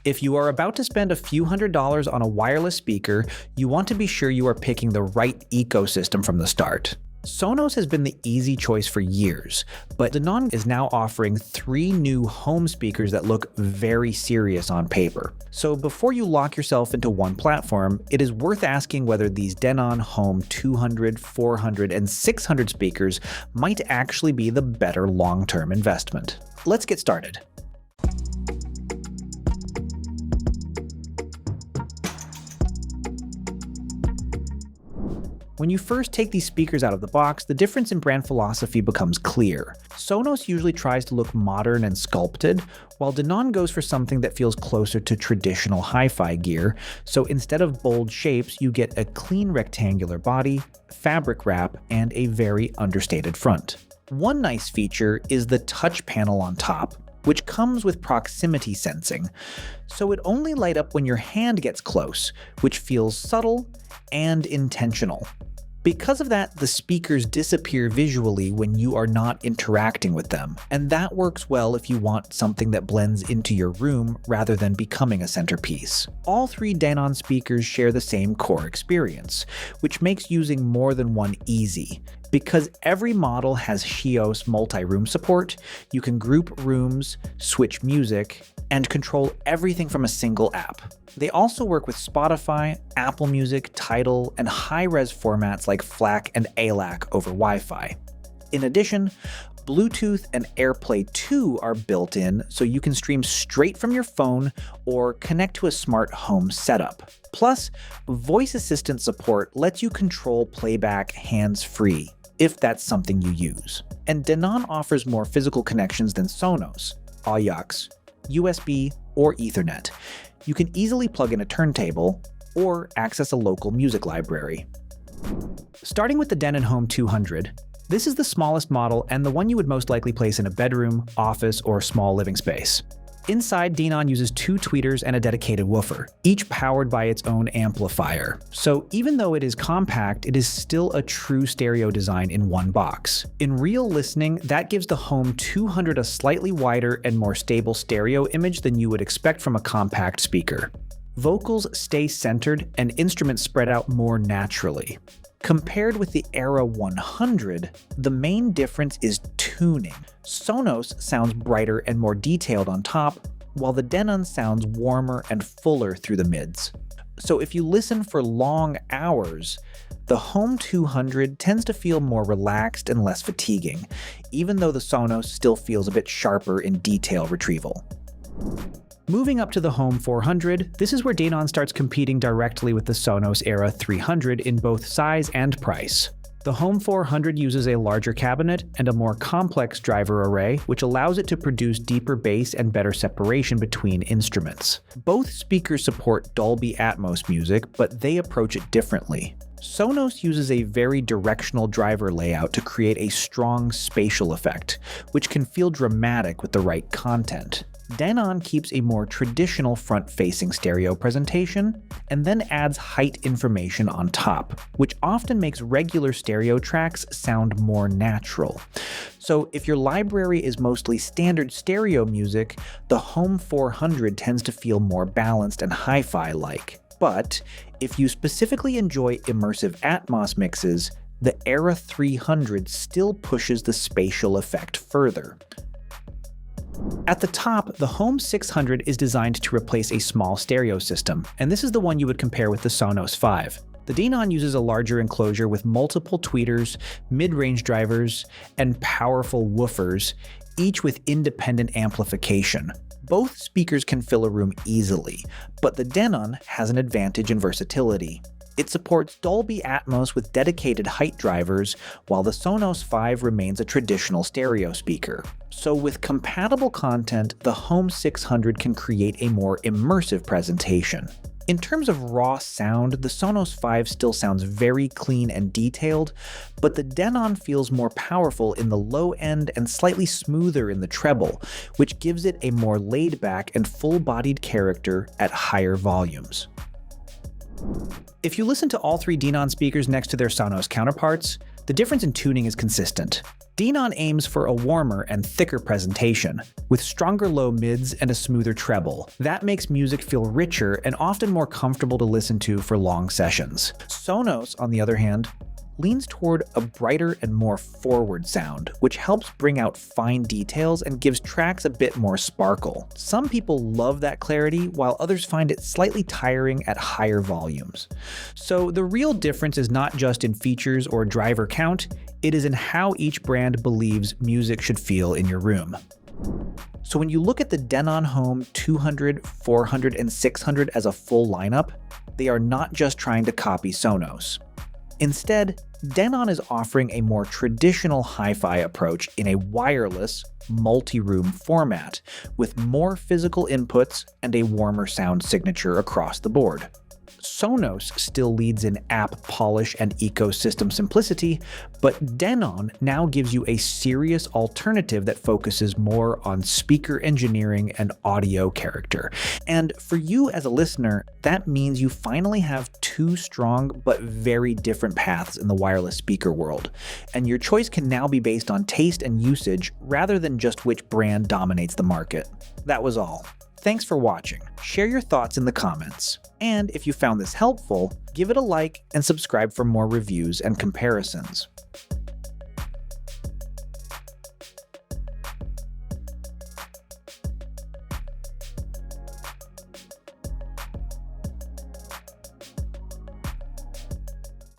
If you are about to spend a few $100s on a wireless speaker, you want to be sure you are picking the right ecosystem from the start. Sonos has been the easy choice for years, but Denon is now offering 3 new home speakers that look very serious on paper. So before you lock yourself into one platform, it is worth asking whether these Denon Home 200, 400, and 600 speakers might actually be the better long-term investment. Let's get started. When you first take these speakers out of the box, the difference in brand philosophy becomes clear. Sonos usually tries to look modern and sculpted, while Denon goes for something that feels closer to traditional hi-fi gear, so instead of bold shapes, you get a clean rectangular body, fabric wrap, and a very understated front. One nice feature is the touch panel on top, which comes with proximity sensing, so it only lights up when your hand gets close, which feels subtle and intentional. Because of that, the speakers disappear visually when you are not interacting with them, and that works well if you want something that blends into your room rather than becoming a centerpiece. All 3 Denon speakers share the same core experience, which makes using more than one easy. Because every model has HEOS multi-room support, you can group rooms, switch music, and control everything from a single app. They also work with Spotify, Apple Music, Tidal, and high-res formats like FLAC and ALAC over Wi-Fi. In addition, Bluetooth and AirPlay 2 are built in, so you can stream straight from your phone or connect to a smart home setup. Plus, voice assistant support lets you control playback hands-free, if that's something you use. And Denon offers more physical connections than Sonos: aux, USB, or Ethernet. You can easily plug in a turntable or access a local music library. Starting with the Denon Home 200, this is the smallest model and the one you would most likely place in a bedroom, office, or small living space. Inside, Denon uses 2 tweeters and a dedicated woofer, each powered by its own amplifier. So even though it is compact, it is still a true stereo design in one box. In real listening, that gives the Home 200 a slightly wider and more stable stereo image than you would expect from a compact speaker. Vocals stay centered and instruments spread out more naturally. Compared with the Era 100, the main difference is tuning. Sonos sounds brighter and more detailed on top, while the Denon sounds warmer and fuller through the mids. So if you listen for long hours, the Home 200 tends to feel more relaxed and less fatiguing, even though the Sonos still feels a bit sharper in detail retrieval. Moving up to the Home 400, this is where Denon starts competing directly with the Sonos Era 300 in both size and price. The Home 400 uses a larger cabinet and a more complex driver array, which allows it to produce deeper bass and better separation between instruments. Both speakers support Dolby Atmos music, but they approach it differently. Sonos uses a very directional driver layout to create a strong spatial effect, which can feel dramatic with the right content. Denon keeps a more traditional front-facing stereo presentation, and then adds height information on top, which often makes regular stereo tracks sound more natural. So if your library is mostly standard stereo music, the Home 400 tends to feel more balanced and hi-fi-like. But if you specifically enjoy immersive Atmos mixes, the Era 300 still pushes the spatial effect further. At the top, the Home 600 is designed to replace a small stereo system, and this is the one you would compare with the Sonos Five. The Denon uses a larger enclosure with multiple tweeters, mid-range drivers, and powerful woofers, each with independent amplification. Both speakers can fill a room easily, but the Denon has an advantage in versatility. It supports Dolby Atmos with dedicated height drivers, while the Sonos Five remains a traditional stereo speaker. So with compatible content, the Home 600 can create a more immersive presentation. In terms of raw sound, the Sonos Five still sounds very clean and detailed, but the Denon feels more powerful in the low end and slightly smoother in the treble, which gives it a more laid-back and full-bodied character at higher volumes. If you listen to all 3 Denon speakers next to their Sonos counterparts, the difference in tuning is consistent. Denon aims for a warmer and thicker presentation, with stronger low mids and a smoother treble. That makes music feel richer and often more comfortable to listen to for long sessions. Sonos, on the other hand, leans toward a brighter and more forward sound, which helps bring out fine details and gives tracks a bit more sparkle. Some people love that clarity, while others find it slightly tiring at higher volumes. So the real difference is not just in features or driver count, it is in how each brand believes music should feel in your room. So when you look at the Denon Home 200, 400, and 600 as a full lineup, they are not just trying to copy Sonos. Instead, Denon is offering a more traditional hi-fi approach in a wireless, multi-room format, with more physical inputs and a warmer sound signature across the board. Sonos still leads in app polish and ecosystem simplicity, but Denon now gives you a serious alternative that focuses more on speaker engineering and audio character. And for you as a listener, that means you finally have two strong but very different paths in the wireless speaker world, and your choice can now be based on taste and usage rather than just which brand dominates the market. That was all. Thanks for watching. Share your thoughts in the comments. And if you found this helpful, give it a like and subscribe for more reviews and comparisons.